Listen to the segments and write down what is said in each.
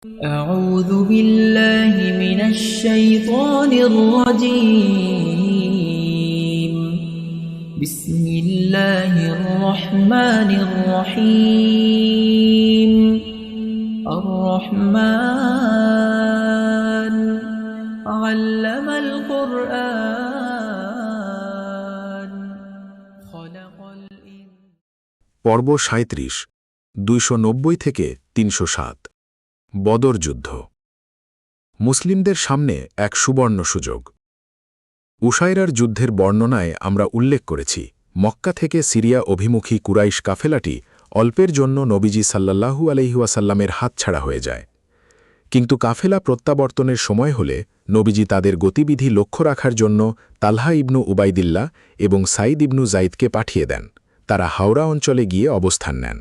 أعوذ بالله من الشيطان الرجيم بسم الله الرحمن الرحيم الرحمن علم القرآن خلق الإنسان পর্ব ৩৭ ২৯০ থেকে ৩০৭ বদর যুদ্ধ। মুসলিমদের সামনে এক সুবর্ণ সুযোগ। উশায়রার যুদ্ধের বর্ণনায় আমরা উল্লেখ করেছি, মক্কা থেকে সিরিয়া অভিমুখী কুরাইশ কাফেলাটি অল্পের জন্য নবীজি সাল্লাল্লাহু আলাইহি ওয়াসাল্লামের হাতছাড়া হয়ে যায়। কিন্তু কাফেলা প্রত্যাবর্তনের সময় হলে নবীজি তাদের গতিবিধি লক্ষ্য রাখার জন্য তালহা ইবনু উবাইদিল্লাহ এবং সাইদ ইবনু জাইদকে পাঠিয়ে দেন। তারা হাওড়া অঞ্চলে গিয়ে অবস্থান নেন।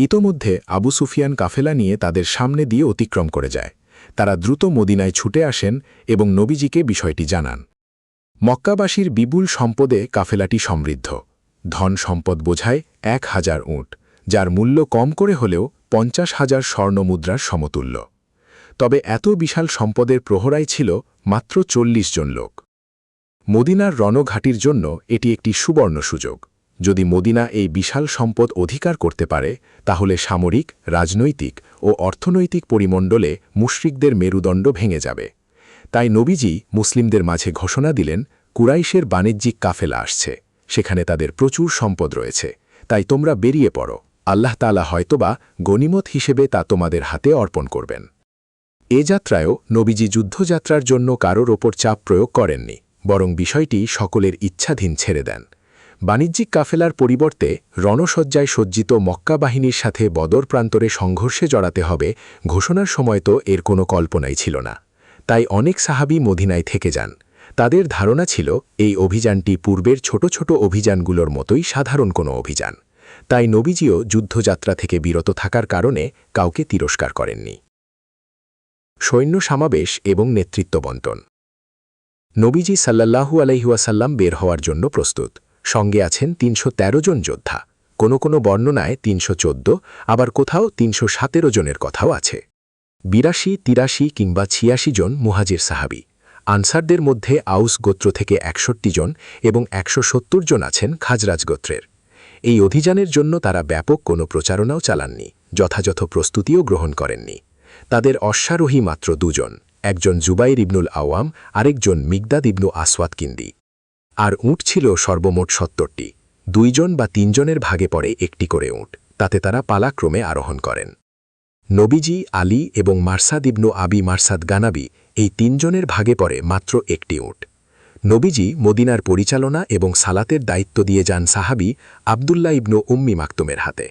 ইতোমধ্যে আবু সুফিয়ান কাফেলা নিয়ে তাদের সামনে দিয়ে অতিক্রম করে যায়। তারা দ্রুত মদিনায় ছুটে আসেন এবং নবীজিকে বিষয়টি জানান। মক্কাবাসীর বিপুল সম্পদে কাফেলাটি সমৃদ্ধ। ধন সম্পদ বোঝায় ১,০০০ উট, যার মূল্য কম করে হলেও ৫০,০০০ স্বর্ণমুদ্রার সমতুল্য। তবে এত বিশাল সম্পদের প্রহরাই ছিল মাত্র ৪০ জন লোক। মদিনার রণঘাটির জন্য এটি একটি সুবর্ণ সুযোগ। যদি মদিনা এই বিশাল সম্পদ অধিকার করতে পারে, তাহলে সামরিক, রাজনৈতিক ও অর্থনৈতিক পরিমণ্ডলে মুশরিকদের মেরুদণ্ড ভেঙে যাবে। তাই নবীজি মুসলিমদের মাঝে ঘোষণা দিলেন, কুরাইশের বাণিজ্যিক কাফেলা আসছে, সেখানে তাদের প্রচুর সম্পদ রয়েছে, তাই তোমরা বেরিয়ে পড়ো। আল্লাহ তাআলা হয়তোবা গনিমত হিসেবে তা তোমাদের হাতে অর্পণ করবেন। এ যাত্রায়ও নবীজি যুদ্ধযাত্রার জন্য কারোর ওপর চাপ প্রয়োগ করেননি, বরং বিষয়টি সকলের ইচ্ছাধীন ছেড়ে দেন। বাণিজ্যিক কাফেলার পরিবর্তে রণসজ্জায় সজ্জিত মক্কা বাহিনীর সাথে বদর প্রান্তরে সংঘর্ষে জড়াতে হবে ঘোষণার সময় তো এর কোনো কল্পনাই ছিল না। তাই অনেক সাহাবী মদিনায় থেকে যান। তাদের ধারণা ছিল এই অভিযানটি পূর্বের ছোট ছোট অভিযানগুলোর মতোই সাধারণ কোনো অভিযান। তাই নবীজিও যুদ্ধযাত্রা থেকে বিরত থাকার কারণে কাউকে তিরস্কার করেননি। সৈন্য সমাবেশ এবং নেতৃত্ব বণ্টন। নবীজি সাল্লাল্লাহু আলাইহি ওয়াসাল্লাম বের হওয়ার জন্য প্রস্তুত। সঙ্গে আছেন ৩১৩ জন যোদ্ধা। কোনো কোনো বর্ণনায় ৩১৪, আবার কোথাও ৩১৭ জনের কথাও আছে। ৮২, ৮৩ কিংবা ৮৬ জন মুহাজির সাহাবী। আনসারদের মধ্যে আউস গোত্র থেকে ৬১ জন এবং ১৭০ জন আছেন খাজরাজ গোত্রের। এই অভিযানের জন্য তারা ব্যাপক কোনো প্রচারণাও চালাননি, যথাযথ প্রস্তুতিও গ্রহণ করেননি। তাদের অশ্বারোহী মাত্র ২ জন, একজন জুবাইর ইবনুল আওয়াম, আরেকজন মিকদাদ ইবনু আসওয়াদ কিন্দি। আর উট ছিল সর্বমোট ৭০টি। ২ জন বা ৩ জনের ভাগে পড়ে একটি করে উট, তাতে তারা পালাক্রমে আরোহণ করেন। নবীজি, আলী এবং মারসাদ ইবনু আবি মারসাদ গানাবি এই ৩ জনের ভাগে পড়ে মাত্র একটি উট। নবীজি মদিনার পরিচালনা এবং সালাতের দায়িত্ব দিয়ে যান সাহাবী আবদুল্লাহ ইবনু উম্মি মাকতুমের হাতে।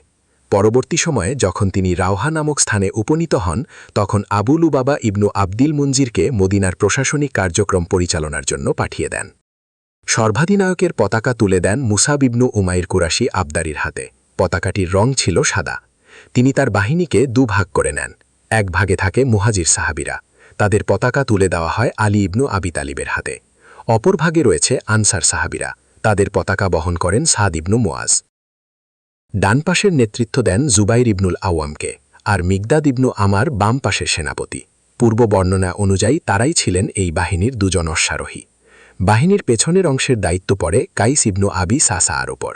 পরবর্তী সময়ে যখন তিনি রাওহা নামক স্থানে উপনীত হন, তখন আবু লুবাবা ইবনু আবদিল মুনজিরকে মদিনার প্রশাসনিক কার্যক্রম পরিচালনার জন্য পাঠিয়ে দেন। সর্বাধিনায়কের পতাকা তুলে দেন মুসাব ইবনু উমাইর কুরাশি আবদারির হাতে। পতাকাটির রং ছিল সাদা। তিনি তার বাহিনীকে ২ ভাগ করে নেন। এক ভাগে থাকে মুহাজির সাহাবীরা, তাদের পতাকা তুলে দেওয়া হয় আলী ইবনু আবি তালিবের হাতে। অপর ভাগে রয়েছে আনসার সাহাবীরা, তাদের পতাকা বহন করেন সাদ ইবনু মুয়াজ। ডান পাশের নেতৃত্ব দেন জুবাইর ইবনুল আওয়ামকে, আর মিকদাদ ইবনু আমার বাম পাশের সেনাপতি। পূর্ব বর্ণনা অনুযায়ী তারাই ছিলেন এই বাহিনীর ২ জন অশ্বারোহী। বাহিনীর পেছনের অংশের দায়িত্ব পড়ে কাইস ইবনু আবি সাসার ওপর।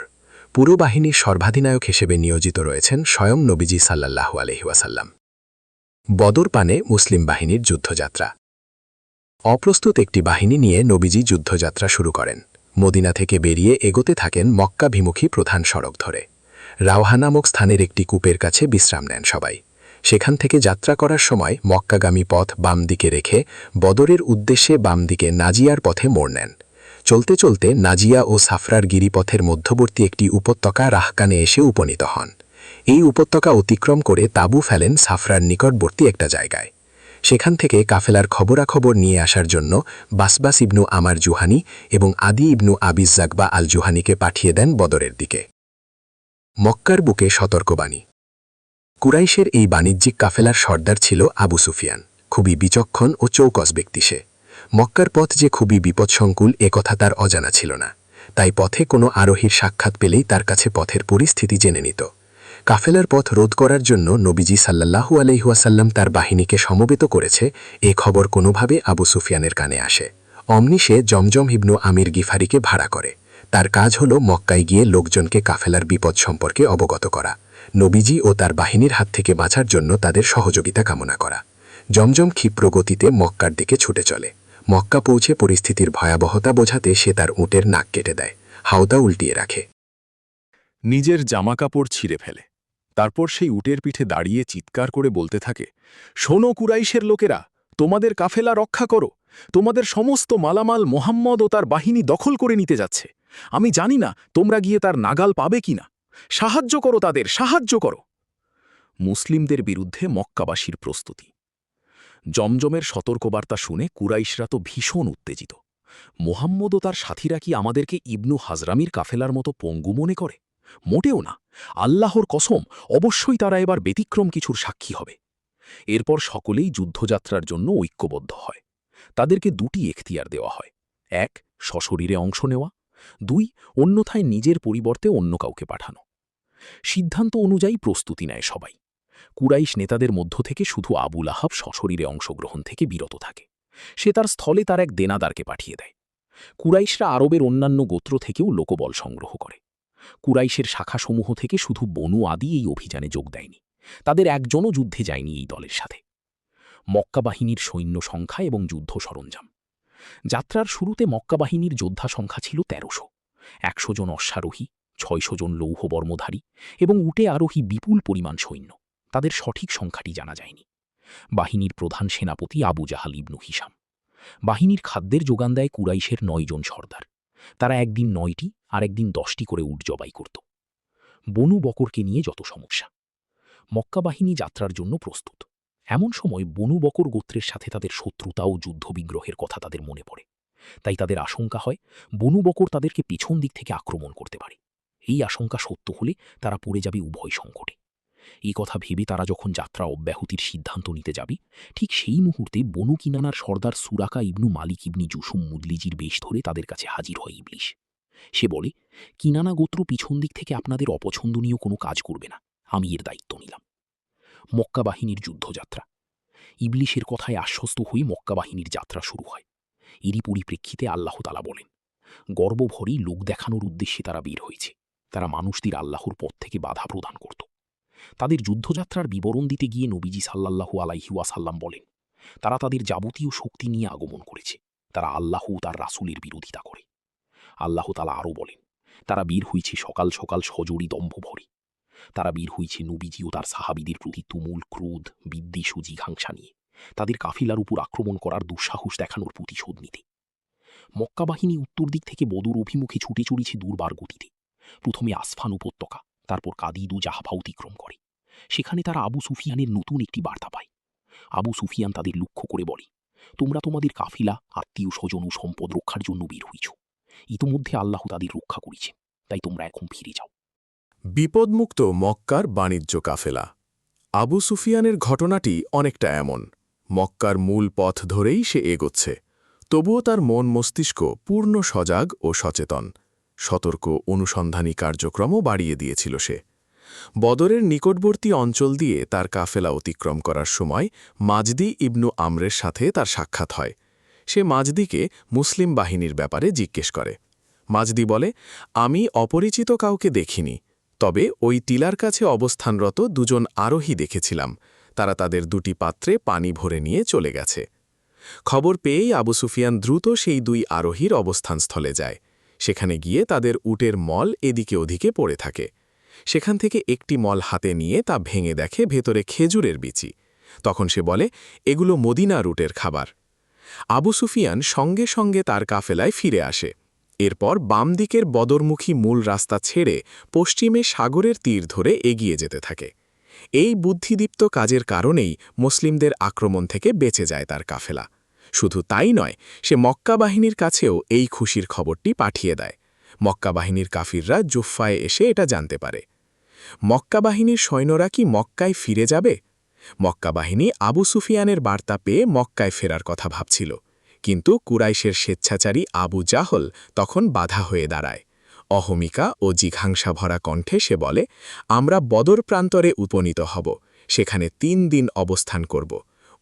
পুরো বাহিনীর সর্বাধিনায়ক হিসেবে নিয়োজিত রয়েছেন স্বয়ং নবীজি সাল্লাল্লাহু আলাইহি ওয়াসাল্লাম। বদর পানে মুসলিম বাহিনীর যুদ্ধযাত্রা। অপ্রস্তুত একটি বাহিনী নিয়ে নবীজি যুদ্ধযাত্রা শুরু করেন। মদিনা থেকে বেরিয়ে এগোতে থাকেন মক্কাভিমুখী প্রধান সড়ক ধরে। রাওহা নামক স্থানের একটি কূপের কাছে বিশ্রাম নেন সবাই। সেখান থেকে যাত্রা করার সময় মক্কাগামী পথ বাম দিকে রেখে বদরের উদ্দেশ্যে বাম দিকে নাজিয়ার পথে মোড় নেন। চলতে চলতে নাজিয়া ও সাফরার গিরিপথের মধ্যবর্তী একটি উপত্যকা রাহকানে এসে উপনীত হন। এই উপত্যকা অতিক্রম করে তাঁবু ফেলেন সাফরার নিকটবর্তী একটা জায়গায়। সেখান থেকে কাফেলার খবরাখবর নিয়ে আসার জন্য বাসবাস ইবনু আমার জুহানি এবং আদি ইবনু আবিজ জাকবা আল জুহানিকে পাঠিয়ে দেন বদরের দিকে। মক্কার বুকে সতর্কবাণী। কুরাইশের এই বাণিজ্যিক কাফেলার সর্দার ছিল আবু সুফিয়ান। খুবই বিচক্ষণ ও চৌকস ব্যক্তি সে। মক্কার পথ যে খুবই বিপদসংকুল একথা তার অজানা ছিল না। তাই পথে কোনো আরোহীর সাক্ষাৎ পেলেই তার কাছে পথের পরিস্থিতি জেনে নিত। কাফেলার পথ রোধ করার জন্য নবীজি সাল্লাল্লাহু আলাইহি ওয়াসাল্লাম তার বাহিনীকে সমবেত করেছে, এ খবর কোনোভাবে আবু সুফিয়ানের কানে আসে। অমনি সে জমজম ইবনু আমির গিফারিকে ভাড়া করে। তার কাজ হল মক্কায় গিয়ে লোকজনকে কাফেলার বিপদ সম্পর্কে অবগত করা, নবীজি ও তার বাহিনীর হাত থেকে বাঁচার জন্য তাদের সহযোগিতা কামনা করা। জমজম ক্ষিপ্র গতিতে মক্কার দিকে ছুটে চলে। মক্কা পৌঁছে পরিস্থিতির ভয়াবহতা বোঝাতে সে তার উটের নাক কেটে দেয়, হাওদা উল্টিয়ে রাখে। নিজের জামাকাপড় ছিঁড়ে ফেলে। তারপর সেই উটের পিঠে দাঁড়িয়ে চিৎকার করে বলতে থাকে, শোনো কুরাইশের লোকেরা, তোমাদের কাফেলা রক্ষা করো। তোমাদের সমস্ত মালামাল মোহাম্মদ ও তার বাহিনী দখল করে নিতে যাচ্ছে। আমি জানি না তোমরা গিয়ে তার নাগাল পাবে কিনা। সাহায্য করো তাদের, সাহায্য করো। মুসলিমদের বিরুদ্ধে মক্কাবাসীর প্রস্তুতি। জমজমের সতর্কবার্তা শুনে কুরাইশরা তো ভীষণ উত্তেজিত। মোহাম্মদ ও তার সাথীরা কি আমাদেরকে ইবনু হাজরামির কাফেলার মতো পঙ্গু মনে করে? মোটেও না। আল্লাহর কসম, অবশ্যই তারা এবার ব্যতিক্রম কিছুর সাক্ষী হবে। এরপর সকলেই যুদ্ধযাত্রার জন্য ঐক্যবদ্ধ হয়। তাদেরকে দুটি এখতিয়ার দেওয়া হয়: এক, সশরীরে অংশ নেওয়া; দুই, অন্যথায় নিজের পরিবর্তে অন্য কাউকে পাঠানো। সিদ্ধান্ত অনুযায়ী প্রস্তুতি নেয় সবাই। কুরাইশ নেতাদের মধ্য থেকে শুধু আবুল আহাব সশরীরে অংশগ্রহণ থেকে বিরত থাকে। সে তার স্থলে তার এক দেনাদারকে পাঠিয়ে দেয়। কুরাইশরা আরবের অন্যান্য গোত্র থেকেও লোকবল সংগ্রহ করে। কুরাইশের শাখাসমূহ থেকে শুধু বনু আদি এই অভিযানে যোগ দেয়নি। তাদের একজনও যুদ্ধে যায়নি এই দলের সাথে। মক্কা বাহিনীর সৈন্য সংখ্যা এবং যুদ্ধ সরঞ্জাম। যাত্রার শুরুতে মক্কা বাহিনীর যোদ্ধা সংখ্যা ছিল ১৩০০। ১০০ জন অশ্বারোহী, ৬০০ জন লৌহ বর্মধারী এবং উটে আরোহী বিপুল পরিমাণ সৈন্য। তাদের সঠিক সংখ্যাটি জানা যায়নি। বাহিনীর প্রধান সেনাপতি আবু জাহাল ইবনু হিশাম। বাহিনীর খাদ্যের যোগান দেয় কুরাইশের ৯ জন সর্দার। তারা একদিন ৯টি আর একদিন ১০টি করে উট জবাই করত। বনু বকরকে নিয়ে যত সমস্যা। মক্কা বাহিনী যাত্রার জন্য প্রস্তুত। এমন সময় বনু বকর গোত্রের সাথে তাদের শত্রুতা ও যুদ্ধবিগ্রহের কথা তাদের মনে পড়ে। তাই তাদের আশঙ্কা হয় বনু বকর তাদেরকে পেছন দিক থেকে আক্রমণ করতে পারে। এই আশঙ্কা সত্য হলে তারা পড়ে যাবে উভয় সংকটে। এই কথা ভেবে তারা যখন যাত্রা অব্যাহতির সিদ্ধান্ত নিতে যাবে, ঠিক সেই মুহূর্তে বনু কিনানার সর্দার সুরাকা ইবনু মালিক ইবনি জুসুম মুদলিজির বেশ ধরে তাদের কাছে হাজির হয় ইবলিশ। সে বলে, কিনানা গোত্র পিছন দিক থেকে আপনাদের অপছন্দনীয় কোনো কাজ করবে না, আমি এর দায়িত্ব নিলাম। মক্কা বাহিনীর যুদ্ধযাত্রা। ইবলিশের কথায় আশ্বস্ত হয়ে মক্কা বাহিনীর যাত্রা শুরু হয়। এরই পরিপ্রেক্ষিতে আল্লাহ তাআলা বলেন, গর্বভরি লোক দেখানোর উদ্দেশ্যে তারা বের হয়েছে। তারা মানুষদের আল্লাহর পথ থেকে বাধা প্রদান করত। তাদের যুদ্ধযাত্রার বিবরণ দিতে গিয়ে নবীজি সাল্লাল্লাহু আলাইহি ওয়াসাল্লাম বলেন, তারা তাদের যাবতীয় শক্তি নিয়ে আগমন করেছে। তারা আল্লাহ ও তার রাসূলের বিরোধিতা করে। আল্লাহ তাআলা আরও বলেন, তারা বীর হয়েছে সকাল সকাল সজোরি দম্ভ ভরে। তারা বীর হয়েছে নবীজি ও তার সাহাবীদের প্রতি তুমুল ক্রোধ, বিদ্বেষ ও জিঘাংসা নিয়ে, তাদের কাফিলার উপর আক্রমণ করার দুঃসাহস দেখানোর প্রতিশোধ নিতে। মক্কা বাহিনী উত্তর দিক থেকে বদর অভিমুখে ছুটে চলেছে দুর্বার গতিতে। প্রথমে আসফান উপত্যকা, তারপর কাদিদ ও জাহাফা অতিক্রম করে। সেখানে তারা আবু সুফিয়ানের নতুন একটি বার্তা পায়। আবু সুফিয়ান তাদের লক্ষ্য করে বলে, তোমরা তোমাদের কাফিলা, আত্মীয় স্বজন ও সম্পদ রক্ষার জন্য বের হইছ। ইতোমধ্যে আল্লাহ তাদের রক্ষা করেছে, তাই তোমরা এখন ফিরে যাও। বিপদমুক্ত মক্কার বাণিজ্য কাফেলা। আবু সুফিয়ানের ঘটনাটি অনেকটা এমন। মক্কার মূল পথ ধরেই সে এগোচ্ছে। তবুও তার মন মস্তিষ্ক পূর্ণ সজাগ ও সচেতন। সতর্ক অনুসন্ধানী কার্যক্রমও বাড়িয়ে দিয়েছিল সে। বদরের নিকটবর্তী অঞ্চল দিয়ে তার কাফেলা অতিক্রম করার সময় মাজদি ইবনু আমরের সাথে তার সাক্ষাৎ হয়। সে মাজদিকে মুসলিম বাহিনীর ব্যাপারে জিজ্ঞেস করে। মাজদি বলে, আমি অপরিচিত কাউকে দেখিনি, তবে ওই টিলার কাছে অবস্থানরত দুজন আরোহী দেখেছিলাম। তারা তাদের দুটি পাত্রে পানি ভরে নিয়ে চলে গেছে। খবর পেয়েই আবু সুফিয়ান দ্রুত সেই দুই আরোহীর অবস্থানস্থলে যায়। সেখানে গিয়ে তাদের উটের মল এদিকে ওদিকে পড়ে থাকে। সেখান থেকে একটি মল হাতে নিয়ে তা ভেঙে দেখে ভেতরে খেজুরের বিচি। তখন সে বলে, এগুলো মদিনা রুটের খাবার। আবু সুফিয়ান সঙ্গে সঙ্গে তার কাফেলায় ফিরে আসে। এরপর বাম দিকের বদরমুখী মূল রাস্তা ছেড়ে পশ্চিমে সাগরের তীর ধরে এগিয়ে যেতে থাকে। এই বুদ্ধিদীপ্ত কাজের কারণেই মুসলিমদের আক্রমণ থেকে বেঁচে যায় তার কাফেলা। শুধু তাই নয়, সে মক্কা বাহিনীর কাছেও এই খুশির খবরটি পাঠিয়ে দেয়। মক্কা বাহিনীর কাফিররা জুফফায় এসে এটা জানতে পারে। মক্কা বাহিনীর সৈন্যরা কি মক্কায় ফিরে যাবে? মক্কা বাহিনী আবু সুফিয়ানের বার্তা পেয়ে মক্কায় ফেরার কথা ভাবছিল। কিন্তু কুরাইশের স্বেচ্ছাচারী আবু জাহল তখন বাধা হয়ে দাঁড়ায়। অহমিকা ও জিঘাংসা ভরা কণ্ঠে সে বলে, আমরা বদর প্রান্তরে উপনীত হব, সেখানে 3 দিন অবস্থান করব।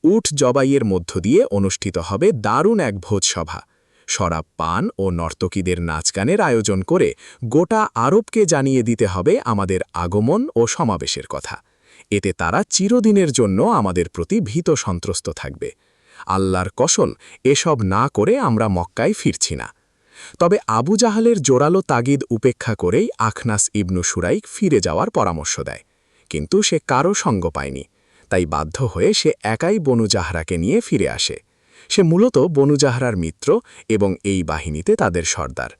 উট জবাইয়ের মধ্য দিয়ে অনুষ্ঠিত হবে দারুণ এক ভোজসভা। শরাব পান ও নর্তকীদের নাচগানের আয়োজন করে গোটা আরবকে জানিয়ে দিতে হবে আমাদের আগমন ও সমাবেশের কথা। এতে তারা চিরদিনের জন্য আমাদের প্রতি ভীত সন্ত্রস্ত থাকবে। আল্লাহর কসম, এসব না করে আমরা মক্কায় ফিরছি না। তবে আবু জাহালের জোরালো তাগিদ উপেক্ষা করেই আখনাস ইবনু শুরাইক ফিরে যাওয়ার পরামর্শ দেয়, কিন্তু সে কারও সঙ্গ পায়নি। তাই বাধ্য হয়ে সে একাই বনু জাহরাকে নিয়ে ফিরে আসে। সে মূলত বনু জাহরার মিত্র এবং এই বাহিনীতে তাদের সর্দার।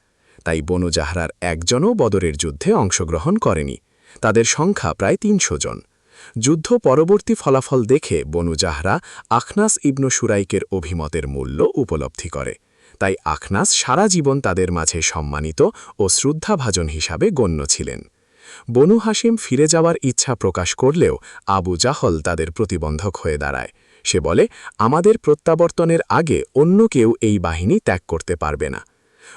তাই বনু জাহরার একজনও বদরের যুদ্ধে অংশগ্রহণ করেনি। তাদের সংখ্যা প্রায় ৩০০ জন। যুদ্ধ পরবর্তী ফলাফল দেখে বনু জাহরা আখনাস ইবনু শুরাইকের অভিমতের মূল্য উপলব্ধি করে। তাই আখনাস সারা জীবন তাদের মাঝে সম্মানিত ও শ্রদ্ধাভাজন হিসাবে গণ্য ছিলেন। বনু হাসিম ফিরে যাওয়ার ইচ্ছা প্রকাশ করলেও আবু জাহল তাদের প্রতিবন্ধক হয়ে দাঁড়ায়। সে বলে, আমাদের প্রত্যাবর্তনের আগে অন্য কেউ এই বাহিনী ত্যাগ করতে পারবে না।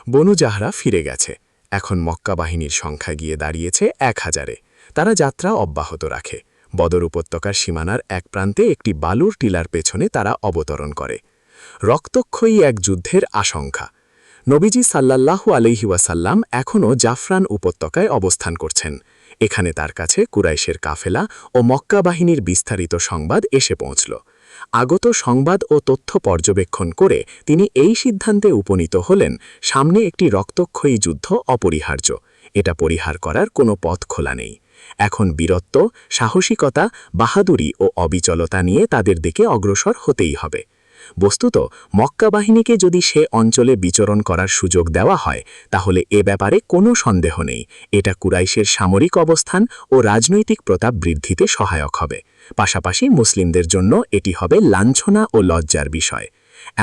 বনু জাহরা ফিরে গেছে। এখন মক্কা বাহিনীর সংখ্যা গিয়ে দাঁড়িয়েছে 1000-এ। তারা যাত্রা অব্যাহত রাখে। বদর উপত্যকার সীমানার এক প্রান্তে একটি বালুর টিলার পেছনে তারা অবতরণ করে। রক্তক্ষয়ী এক যুদ্ধের আশঙ্কা। নবীজি সাল্লাল্লাহু আলাইহি ওয়াসাল্লাম এখনও জাফরান উপত্যকায় অবস্থান করছেন। এখানে তার কাছে কুরাইশের কাফেলা ও মক্কা বাহিনীর বিস্তারিত সংবাদ এসে পৌঁছল। আগত সংবাদ ও তথ্য পর্যবেক্ষণ করে তিনি এই সিদ্ধান্তে উপনীত হলেন, সামনে একটি রক্তক্ষয়ী যুদ্ধ অপরিহার্য। এটা পরিহার করার কোনো পথ খোলা নেই। এখন বীরত্ব, সাহসিকতা, বাহাদুরি ও অবিচলতা নিয়ে তাদের দিকে অগ্রসর হতেই হবে। বস্তুত মক্কা বাহিনীকে যদি সে অঞ্চলে বিচরণ করার সুযোগ দেওয়া হয়, তাহলে এ ব্যাপারে কোনো সন্দেহ নেই এটা কুরাইশের সামরিক অবস্থান ও রাজনৈতিক প্রতাপ বৃদ্ধিতে সহায়ক হবে। পাশাপাশি মুসলিমদের জন্য এটি হবে লাঞ্ছনা ও লজ্জার বিষয়।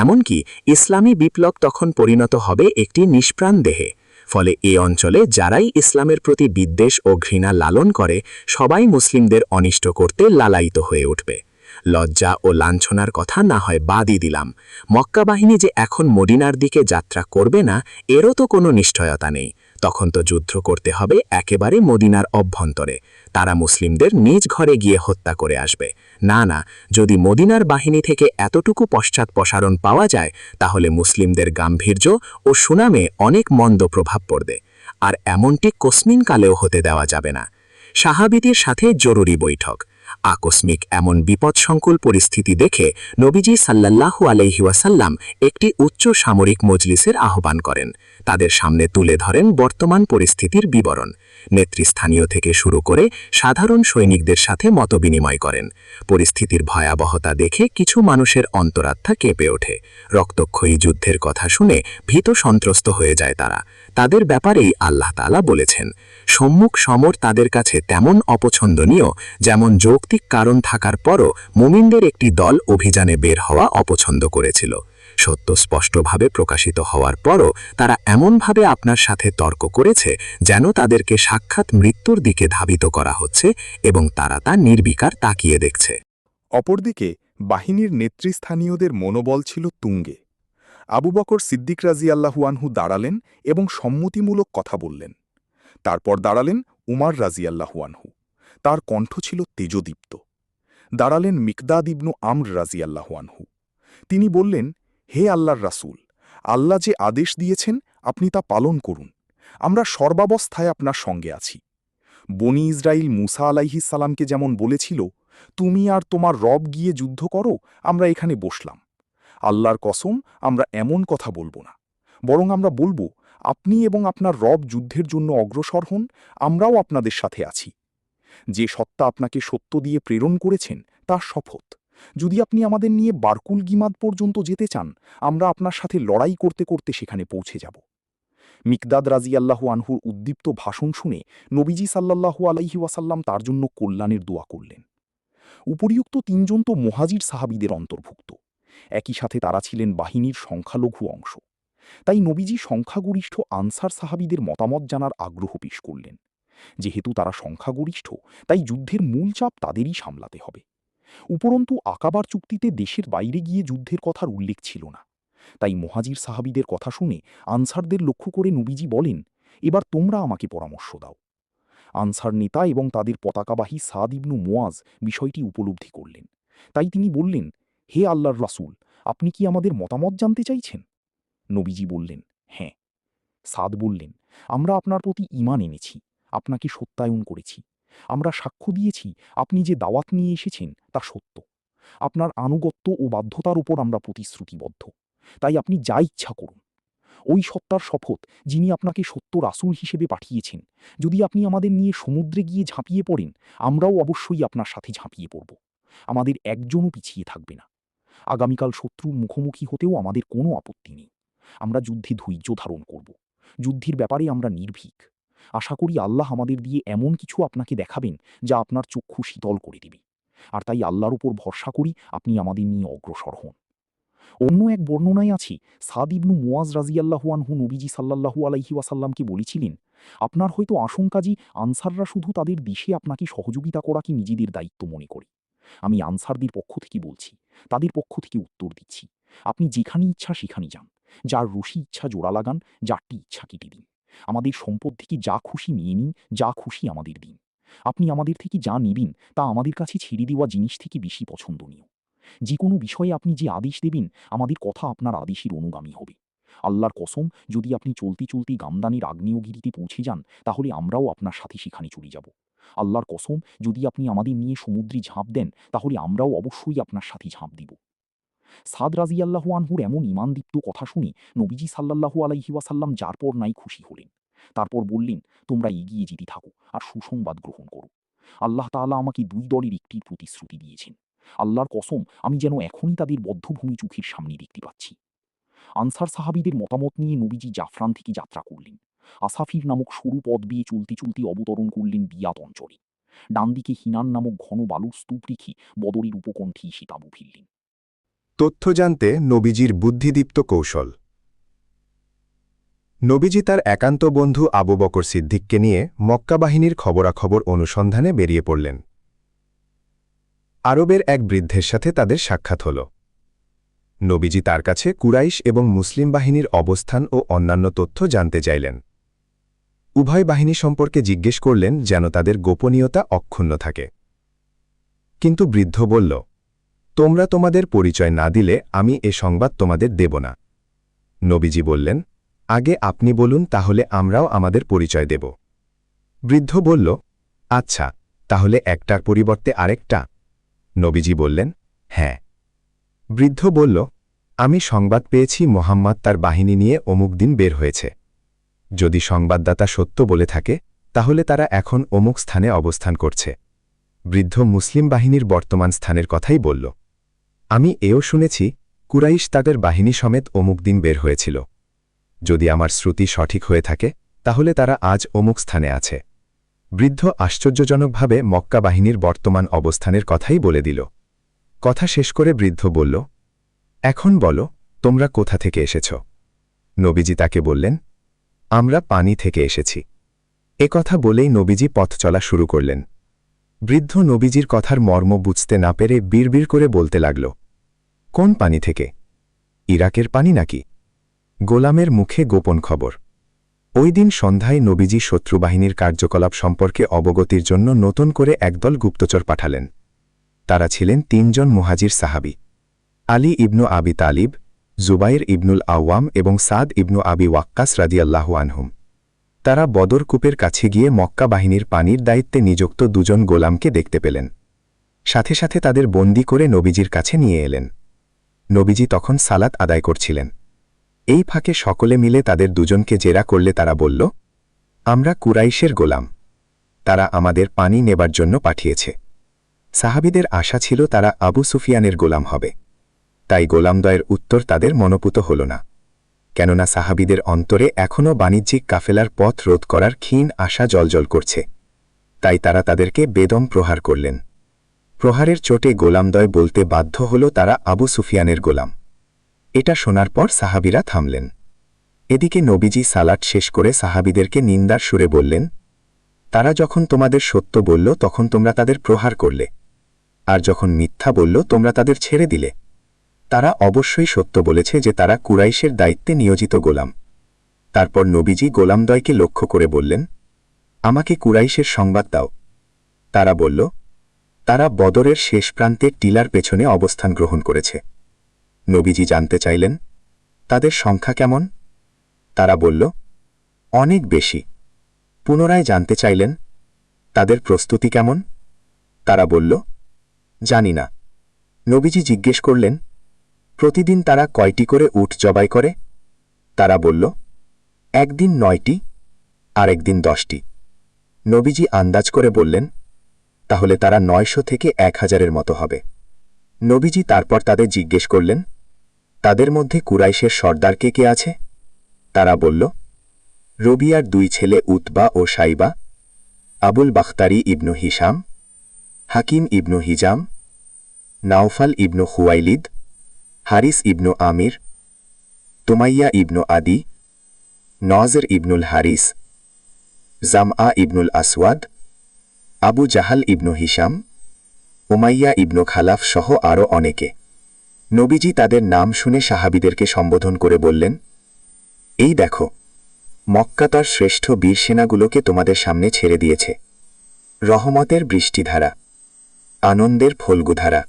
এমনকি ইসলামী বিপ্লব তখন পরিণত হবে একটি নিষ্প্রাণ দেহে। ফলে এ অঞ্চলে যারাই ইসলামের প্রতি বিদ্বেষ ও ঘৃণা লালন করে, সবাই মুসলিমদের অনিষ্ট করতে লালায়িত হয়ে উঠবে। লজ্জা ও লাঞ্ছনার কথা না হয় বাদই দিলাম, মক্কা বাহিনী যে এখন মদিনার দিকে যাত্রা করবে না, এরও তো কোনো নিশ্চয়তা নেই। তখন তো যুদ্ধ করতে হবে একেবারে মদিনার অভ্যন্তরে। তারা মুসলিমদের নিজ ঘরে গিয়ে হত্যা করে আসবে। না না, যদি মদিনার বাহিনী থেকে এতটুকু পশ্চাৎপসারণ পাওয়া যায়, তাহলে মুসলিমদের গাম্ভীর্য ও সুনামে অনেক মন্দ প্রভাব পড়বে। আর এমনটি কসমিন কালেও হতে দেওয়া যাবে না। সাহাবীদের সাথে জরুরি বৈঠক। আকস্মিক এমন বিপদসংকুল পরিস্থিতি দেখে নবীজি সাল্লাল্লাহু আলাইহি ওয়াসাল্লাম একটি উচ্চ সামরিক মজলিসের আহ্বান করেন। তাদের সামনে তুলে ধরেন বর্তমান পরিস্থিতির বিবরণ। নেতৃস্থানীয় থেকে শুরু করে সাধারণ সৈনিকদের সাথে মতবিনিময় করেন। পরিস্থিতির ভয়াবহতা দেখে কিছু মানুষের অন্তরাত্মা কেঁপে ওঠে। রক্তক্ষয়ী যুদ্ধের কথা শুনে ভীত সন্ত্রস্ত হয়ে যায় তারা। তাদের ব্যাপারেই আল্লাহ তাআলা বলেছেন, সম্মুখ সমর তাদের কাছে তেমন অপছন্দনীয় যেমন যৌক্তিক কারণ থাকার পরও মুমিনদের একটি দল অভিযানে বের হওয়া অপছন্দ করেছিল। সত্য স্পষ্টভাবে প্রকাশিত হওয়ার পরও তারা এমনভাবে আপনার সাথে তর্ক করেছে যেন তাদেরকে সাক্ষাৎ মৃত্যুর দিকে ধাবিত করা হচ্ছে এবং তারা তা নির্বিকার তাকিয়ে দেখছে। অপরদিকে বাহিনীর নেতৃস্থানীয়দের মনোবল ছিল তুঙ্গে। আবু বকর সিদ্দিক রাজিয়াল্লাহু আনহু দাঁড়ালেন এবং সম্মতিমূলক কথা বললেন। তারপর দাঁড়ালেন উমার রাজিয়াল্লাহু আনহু। তার কণ্ঠ ছিল তেজদীপ্ত। দাঁড়ালেন মিকদাদ ইবনু আমর রাজিয়াল্লাহু আনহু। তিনি বললেন, হে আল্লাহর রাসূল, আল্লাহ যে আদেশ দিয়েছেন আপনি তা পালন করুন। আমরা সর্বাবস্থায় আপনার সঙ্গে আছি। বনি ইসরাইল মুসা আলাইহিস সালামকে যেমন বলেছিল, তুমি আর তোমার রব গিয়ে যুদ্ধ করো, আমরা এখানে বসলাম। আল্লাহর কসম, আমরা এমন কথা বলবো না, বরং আমরা বলবো, আপনি এবং আপনার রব যুদ্ধের জন্য অগ্রসর হন, আমরাও আপনাদের সাথে আছি। যে সত্তা আপনাকে সত্য দিয়ে প্রেরণ করেছেন তার শপথ, যদি আপনি আমাদের নিয়ে বারকুল গিমাদ পর্যন্ত যেতে চান, আমরা আপনার সাথে লড়াই করতে করতে সেখানে পৌঁছে যাব। মিকদাদ রাজিয়াল্লাহু আনহুর উদ্দীপ্ত ভাষণ শুনে নবীজি সাল্লাল্লাহু আলাইহি ওয়াসাল্লাম তার জন্য কল্যাণের দোয়া করলেন। উপরিউক্ত 3 জন তো মুহাজির সাহাবীদের অন্তর্ভুক্ত। একই সাথে তারা ছিলেন বাহিনীর সংখ্যালঘু অংশ। তাই নবীজি সংখ্যাগরিষ্ঠ আনসার সাহাবীদের মতামত জানার আগ্রহ পেশ করলেন। যেহেতু তারা সংখ্যাগরিষ্ঠ, তাই যুদ্ধের মূল চাপ তাদেরই সামলাতে হবে। উপরন্তু আকাবার চুক্তিতে দেশের বাইরে গিয়ে যুদ্ধের কথার উল্লেখ ছিল না। তাই মুহাজির সাহাবীদের কথা শুনে আনসারদের লক্ষ্য করে নবীজি বলেন, এবার তোমরা আমাকে পরামর্শ দাও। আনসার নেতা এবং তাদের পতাকাবাহী সাদ ইবনু মুয়াজ বিষয়টি উপলব্ধি করলেন। তাই তিনি বললেন, হে আল্লাহর রাসূল, আপনি কি আমাদের মতামত জানতে চাইছেন? নবীজি বললেন, হ্যাঁ। সাদ বললেন, আমরা আপনার প্রতি ঈমান এনেছি, আপনাকে সত্যায়ন করেছি। আমরা সাক্ষ্য দিয়েছি আপনি যে দাওয়াত নিয়ে এসেছেন তা সত্য। আপনার আনুগত্য ও বাধ্যতার উপর আমরা প্রতিশ্রুতিবদ্ধ। তাই আপনি যা ইচ্ছা করুন। ওই সত্তার শপথ যিনি আপনাকে সত্য রাসূল হিসেবে পাঠিয়েছেন, যদি আপনি আমাদের নিয়ে সমুদ্রে গিয়ে ঝাঁপিয়ে পড়েন, আমরাও অবশ্যই আপনার সাথে ঝাঁপিয়ে পড়ব। আমাদের একজনও পিছিয়ে থাকবে না। আগামীকাল শত্রুর মুখোমুখি হতেও আমাদের কোনো আপত্তি নেই। আমরা যুদ্ধে ধৈর্য ধারণ করব। যুদ্ধের ব্যাপারে আমরা নির্ভীক। আশা করি আল্লাহ আমাদের দিয়ে এমন কিছু আপনাকে দেখাবেন যা আপনার চক্ষু শীতল করে দেবে। আর তাই আল্লাহর উপর ভরসা করি আপনি আমাদের নিয়ে অগ্রসর হন। অন্য এক বর্ণনায় আছে, সাদ ইবনু মুয়াজ রাদিয়াল্লাহু আনহু নবীজি সাল্লাল্লাহু আলাইহি ওয়াসাল্লামকে বলেছিলেন, আপনার হয়তো আশঙ্কা যে আনসাররা শুধু তাদের দেশে আপনাকে সহযোগিতা করাকে নিজেদের দায়িত্ব মনে করে। আমি আনসারদের পক্ষ থেকে বলছি, তাদের পক্ষ থেকে উত্তর দিচ্ছি, আপনি যেখানে ইচ্ছা সেখানে যান। যার রশি ইচ্ছা জোড়া লাগান, যারটি ইচ্ছা কেটে দিন। আমাদের সম্পদ থেকে যা খুশি নিয়ে নিন, যা খুশি আমাদের দিন। আপনি আমাদের থেকে যা নেবেন তা আমাদের কাছে ছেড়ে দেওয়া জিনিস থেকে বেশি পছন্দনীয়। যে কোনো বিষয়ে আপনি যে আদেশ দেবেন, আমাদের কথা আপনার আদেশের অনুগামী হবে। আল্লাহর কসম, যদি আপনি চলতে চলতে গামদানের আগ্নেয়গিরিতে পৌঁছে যান, তাহলে আমরাও আপনার সাথে সেখানে চলে যাব। আল্লাহর কসম, যদি আপনি আমাদের নিয়ে সমুদ্রে ঝাঁপ দেন, তাহলে আমরাও অবশ্যই আপনার সাথে ঝাঁপ দিব। সাদ রাদিয়াল্লাহু আনহুর এমন ঈমানদীপ্ত কথা শুনে নবীজি সাল্লাল্লাহু আলাইহি ওয়াসাল্লাম যার পর নাই খুশি হলেন। তারপর বললেন, তোমরা এগিয়ে যেতে থাকো আর সুসংবাদ গ্রহণ করো। আল্লাহ তাআলা আমাকে দুই দলের একটির প্রতিশ্রুতি দিয়েছেন। আল্লাহর কসম, আমি যেন এখনই তাদের বদ্ধভূমি চোখের সামনে দেখতে পাচ্ছি। আনসার সাহাবীদের মতামত নিয়ে নবীজি জাফরান থেকে যাত্রা করলেন। আসাফির নামক সরু পথ বেয়ে চলতে চলতে অবতরণ করলেন বিয়াত অঞ্চলে। ডানদিকে হিনান নামক ঘন বালুর স্তূপ রেখে বদরের উপকণ্ঠে এসে তাঁবু ফিরলেন। তথ্য জানতে নবীজির বুদ্ধিদীপ্ত কৌশল। নবীজি তার একান্ত বন্ধু আবু বকর সিদ্দিককে নিয়ে মক্কা বাহিনীর খবরাখবর অনুসন্ধানে বেরিয়ে পড়লেন। আরবের এক বৃদ্ধের সাথে তাদের সাক্ষাৎ হল। নবীজি তার কাছে কুরাইশ এবং মুসলিম বাহিনীর অবস্থান ও অন্যান্য তথ্য জানতে চাইলেন। উভয় বাহিনী সম্পর্কে জিজ্ঞেস করলেন যেন তাদের গোপনীয়তা অক্ষুণ্ণ থাকে। কিন্তু বৃদ্ধ বলল, তোমরা তোমাদের পরিচয় না দিলে আমি এ সংবাদ তোমাদের দেব না। নবীজি বললেন, আগে আপনি বলুন, তাহলে আমরাও আমাদের পরিচয় দেব। বৃদ্ধ বলল, আচ্ছা, তাহলে একটার পরিবর্তে আরেকটা? নবীজি বললেন, হ্যাঁ। বৃদ্ধ বলল, আমি সংবাদ পেয়েছি মুহাম্মদ তার বাহিনী নিয়ে অমুক দিন বের হয়েছে। যদি সংবাদদাতা সত্য বলে থাকে, তাহলে তারা এখন অমুক স্থানে অবস্থান করছে। বৃদ্ধ মুসলিম বাহিনীর বর্তমান স্থানের কথাই বলল। আমি এও শুনেছি কুরাইশ তাদের বাহিনী সমেত অমুক দিন বের হয়েছিল। যদি আমার শ্রুতি সঠিক হয়ে থাকে, তাহলে তারা আজ অমুক স্থানে আছে। বৃদ্ধ আশ্চর্যজনকভাবে মক্কা বাহিনীর বর্তমান অবস্থানের কথাই বলে দিল। কথা শেষ করে বৃদ্ধ বলল, এখন বলো, তোমরা কোথা থেকে এসেছ? নবীজি তাকে বললেন, আমরা পানি থেকে এসেছি। কথা বলেই নবীজি পথ চলা শুরু করলেন। বৃদ্ধ নবীজির কথার মর্ম বুঝতে না পেরে বিড়বিড় করে বলতে লাগল, কোন পানি থেকে? ইরাকের পানি নাকি? গোলামের মুখে গোপন খবর। ওই দিন সন্ধ্যায় নবীজি শত্রুবাহিনীর কার্যকলাপ সম্পর্কে অবগতির জন্য নতুন করে একদল গুপ্তচর পাঠালেন। তারা ছিলেন ৩ জন মুহাজির সাহাবী, আলী ইবনু আবি তালিব, জুবাইর ইবনুল আওয়াম এবং সাদ ইবনু আবি ওয়াক্কাস রাদিয়াল্লাহু আনহুম। তারা বদর কূপের কাছে গিয়ে মক্কা বাহিনীর পানির দায়িত্বে নিযুক্ত 2 জন গোলামকে দেখতে পেলেন। সাথে সাথে তাদের বন্দী করে নবীজির কাছে নিয়ে এলেন। নবীজি তখন সালাত আদায় করছিলেন। এই ফাঁকে সকলে মিলে তাদের 2 জনকে জেরা করলে তারা বলল, আমরা কুরাইশের গোলাম, তারা আমাদের পানি নেবার জন্য পাঠিয়েছে। সাহাবীদের আশা ছিল তারা আবু সুফিয়ানের গোলাম হবে, তাই গোলামদ্বয়ের উত্তর তাদের মনোপুত হল না। কেননা সাহাবীদের অন্তরে এখনও বাণিজ্যিক কাফেলার পথ রোধ করার ক্ষীণ আশা জলজল করছে। তাই তারা তাদেরকে বেদম প্রহার করলেন। প্রহারের চোটে গোলামদ্বয় বলতে বাধ্য হল তারা আবু সুফিয়ানের গোলাম। এটা শোনার পর সাহাবীরা থামলেন। এদিকে নবীজি সালাত শেষ করে সাহাবীদেরকে নিন্দার সুরে বললেন, তারা যখন তোমাদের সত্য বলল তখন তোমরা তাদের প্রহার করলে, আর যখন মিথ্যা বলল তোমরা তাদের ছেড়ে দিলে। তারা অবশ্যই সত্য বলেছে যে তারা কুরাইশের দায়িত্বে নিয়োজিত গোলাম। তারপর নবীজি গোলামদ্বয়কে লক্ষ্য করে বললেন, আমাকে কুরাইশের সংবাদ দাও। তারা বলল, তারা বদরের শেষ প্রান্তের টিলার পেছনে অবস্থান গ্রহণ করেছে। নবীজি জানতে চাইলেন, তাদের সংখ্যা কেমন? তারা বলল, অনেক বেশি। পুনরায় জানতে চাইলেন, তাদের প্রস্তুতি কেমন? তারা বলল, জানি না। নবীজি জিজ্ঞেস করলেন, প্রতিদিন তারা কয়টি করে উট জবাই করে? তারা বলল, একদিন 9টি, আর একদিন 10টি। নবীজি আন্দাজ করে বললেন, তাহলে তারা 900 থেকে 1000-এর মতো হবে। নবীজি তারপর তাদের জিজ্ঞেস করলেন, তাদের মধ্যে কুরাইশের সর্দার কে কে আছে? তারা বলল, রবিয়ার 2 ছেলে উতবা ও সাইবা, আবুল বাখতারি ইবনু হিসাম, হাকিম ইবনু হিজাম, নাওফাল ইবনু খুয়াইলিদ, হারিস ইবনু আমির, তুমাইয়া ইবনু আদি, নজর ইবনুল হারিস, জামআ ইবনুল আসওয়াদ, আবু জাহাল ইবনু হিসাম, উমাইয়া ইবনু খালাফ সহ আরও অনেকে। নবীজি তাদের নাম শুনে সাহাবীদেরকে সম্বোধন করে বললেন, এই দেখো, মক্কা তার শ্রেষ্ঠ বীর সেনাগুলোকে তোমাদের সামনে ছেড়ে দিয়েছে। রহমতের বৃষ্টিধারা, আনন্দের ফল্গুধারা।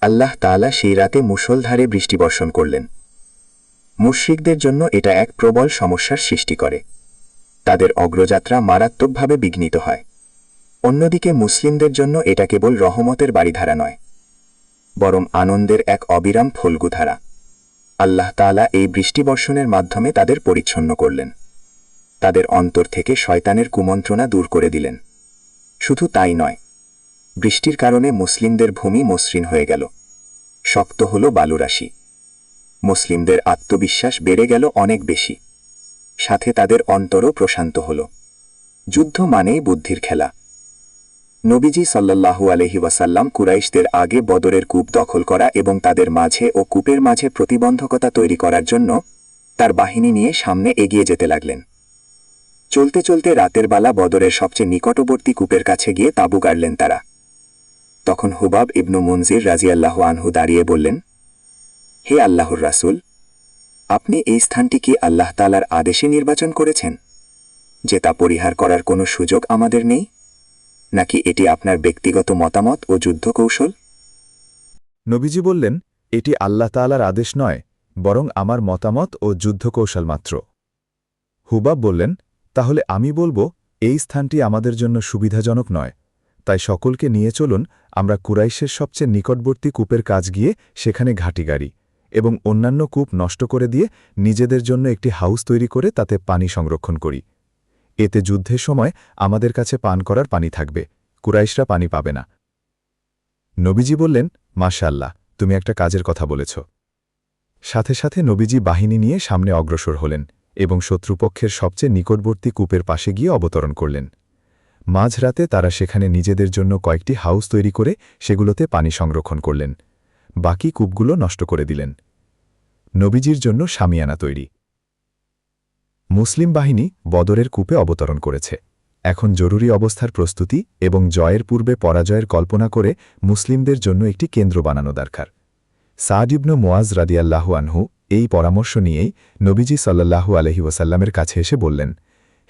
আল্লাহ তাআলা সেই রাতে মুষলধারে বৃষ্টিবর্ষণ করলেন। মুশরিকদের জন্য এটা এক প্রবল সমস্যার সৃষ্টি করে। তাদের অগ্রযাত্রা মারাত্মকভাবে বিঘ্নিত হয়। অন্যদিকে মুসলিমদের জন্য এটা কেবল রহমতের বাড়িধারা নয়, বরং আনন্দের এক অবিরাম ফল্গুধারা। আল্লাহ তাআলা এই বৃষ্টিবর্ষণের মাধ্যমে তাদের পরিচ্ছন্ন করলেন। তাদের অন্তর থেকে শয়তানের কুমন্ত্রণা দূর করে দিলেন। শুধু তাই নয়, বৃষ্টির কারণে মুসলিমদের ভূমি মসৃণ হয়ে গেল, শক্ত হল বালুরাশি। মুসলিমদের আত্মবিশ্বাস বেড়ে গেল অনেক বেশি, সাথে তাদের অন্তরও প্রশান্ত হল। যুদ্ধ মানেই বুদ্ধির খেলা। নবীজি সাল্লাল্লাহু আলাইহি ওয়াসাল্লাম কুরাইশদের আগে বদরের কূপ দখল করা এবং তাদের মাঝে ও কূপের মাঝে প্রতিবন্ধকতা তৈরি করার জন্য তার বাহিনী নিয়ে সামনে এগিয়ে যেতে লাগলেন। চলতে চলতে রাতের বেলা বদরের সবচেয়ে নিকটবর্তী কূপের কাছে গিয়ে তাঁবু গাড়লেন তারা। তখন হুবাব ইবনু মুনজির রাজিয়াল্লাহু আনহু দাঁড়িয়ে বললেন, হে আল্লাহর রাসূল, আপনি এই স্থানটি কি আল্লাহ তাআলার আদেশে নির্বাচন করেছেন, যে তা পরিহার করার কোনো সুযোগ আমাদের নেই, নাকি এটি আপনার ব্যক্তিগত মতামত ও যুদ্ধ কৌশল? নবীজি বললেন, এটি আল্লাহ তাআলার আদেশ নয়, বরং আমার মতামত ও যুদ্ধকৌশল মাত্র। হুবাব বললেন, তাহলে আমি বলবো, এই স্থানটি আমাদের জন্য সুবিধাজনক নয়, তাই সকলকে নিয়ে চলুন আমরা কুরাইশের সবচেয়ে নিকটবর্তী কূপের কাজ গিয়ে সেখানে ঘাঁটি গাড়ি এবং অন্যান্য কূপ নষ্ট করে দিয়ে নিজেদের জন্য একটি হাউস তৈরি করে তাতে পানি সংরক্ষণ করি। এতে যুদ্ধের সময় আমাদের কাছে পান করার পানি থাকবে, কুরাইশরা পানি পাবে না। নবীজি বললেন, মাশাআল্লাহ, তুমি একটা কাজের কথা বলেছ। সাথে সাথে নবীজি বাহিনী নিয়ে সামনে অগ্রসর হলেন এবং শত্রুপক্ষের সবচেয়ে নিকটবর্তী কূপের পাশে গিয়ে অবতরণ করলেন। মাঝরাতে তারা সেখানে নিজেদের জন্য কয়েকটি হাউস তৈরি করে সেগুলোতে পানি সংরক্ষণ করলেন, বাকি কূপগুলো নষ্ট করে দিলেন। নবীজির জন্য শামিয়ানা তৈরি। মুসলিম বাহিনী বদরের কূপে অবতরণ করেছে। এখন জরুরি অবস্থার প্রস্তুতি এবং জয়ের পূর্বে পরাজয়ের কল্পনা করে মুসলিমদের জন্য একটি কেন্দ্র বানানো দরকার। সাদ ইবনু মুআজ রাদিয়াল্লাহু আনহু এই পরামর্শ নিয়েই নবীজি সাল্লাল্লাহু আলাইহি ওয়াসাল্লামের কাছে এসে বললেন,